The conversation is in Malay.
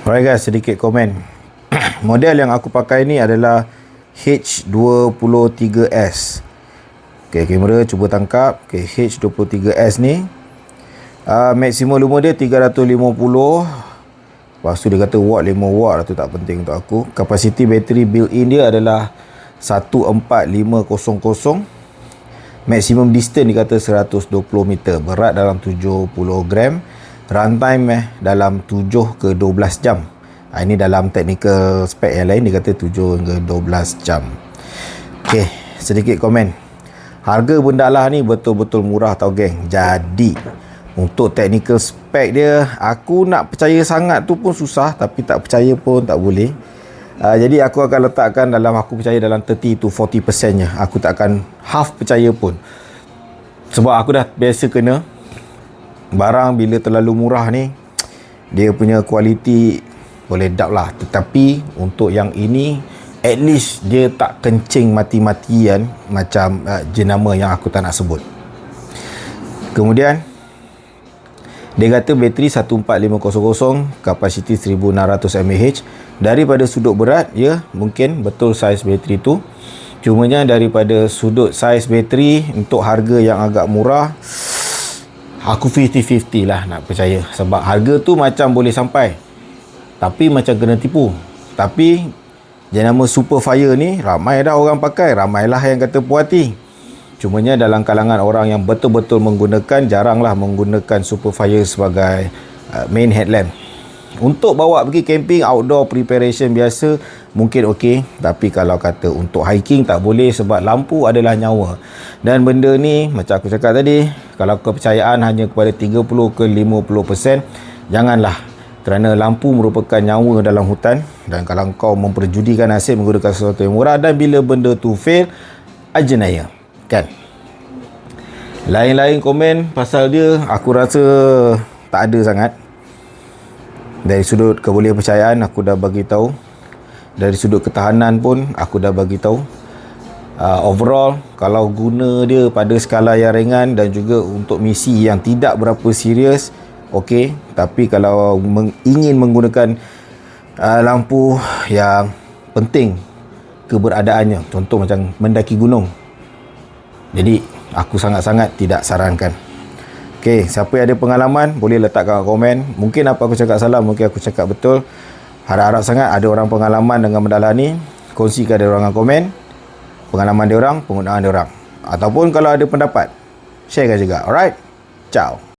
Alright guys, sedikit komen. Model yang aku pakai ni adalah H23S. Okay, kamera cuba tangkap. Okay, H23S ni maksimum luma dia 350. Lepas tu dia kata watt 5 watt, tu tak penting untuk aku. Kapasiti bateri built-in dia adalah 14500. Maksimum distance dia kata 120 meter. Berat dalam 70 gram. Runtime dalam 7 ke 12 jam. Ini dalam technical spec yang lain dia kata 7 hingga 12 jam. Okey, sedikit komen. Harga benda lah ni betul-betul murah tau geng. Jadi untuk technical spec dia, aku nak percaya sangat tu pun susah, tapi tak percaya pun tak boleh. Jadi aku akan letakkan dalam, aku percaya dalam 30 to 40% nya. Aku tak akan half percaya pun. Sebab aku dah biasa kena barang bila terlalu murah ni, dia punya kualiti boleh doubt lah. Tetapi untuk yang ini, at least dia tak kencing mati-matian macam jenama yang aku tak nak sebut. Kemudian dia kata bateri 14500, kapasiti 1600 mAh. Daripada sudut berat, ya mungkin betul saiz bateri tu. Cumanya daripada sudut saiz bateri untuk harga yang agak murah, aku 50-50 lah nak percaya. Sebab harga tu macam boleh sampai, tapi macam kena tipu. Tapi jenama Superfire ni ramai dah orang pakai, ramailah yang kata puas hati. Cumanya dalam kalangan orang yang betul-betul menggunakan, jaranglah menggunakan Superfire sebagai main headlamp. Untuk bawa pergi camping, outdoor preparation biasa mungkin okey, tapi kalau kata untuk hiking tak boleh, sebab lampu adalah nyawa. Dan benda ni macam aku cakap tadi, kalau kepercayaan hanya kepada 30 ke 50%, janganlah, kerana lampu merupakan nyawa dalam hutan. Dan kalau kau memperjudikan nasib menggunakan sesuatu yang murah, dan bila benda tu fail, ajenaya kan. Lain-lain komen pasal dia, aku rasa tak ada sangat. Dari sudut kepercayaan aku dah bagi tahu. Dari sudut ketahanan pun aku dah bagi tahu. Overall, kalau guna dia pada skala yang ringan dan juga untuk misi yang tidak berapa serius, okey. Tapi kalau ingin menggunakan lampu yang penting keberadaannya, contoh macam mendaki gunung, jadi aku sangat-sangat tidak sarankan. Okey, siapa yang ada pengalaman boleh letakkan komen. Mungkin apa aku cakap salah, mungkin aku cakap betul. Harap-harap sangat ada orang pengalaman dengan benda ni, kongsikan dia orang komen pengalaman dia orang, penggunaan dia orang. Ataupun kalau ada pendapat, sharekan juga. Alright, ciao.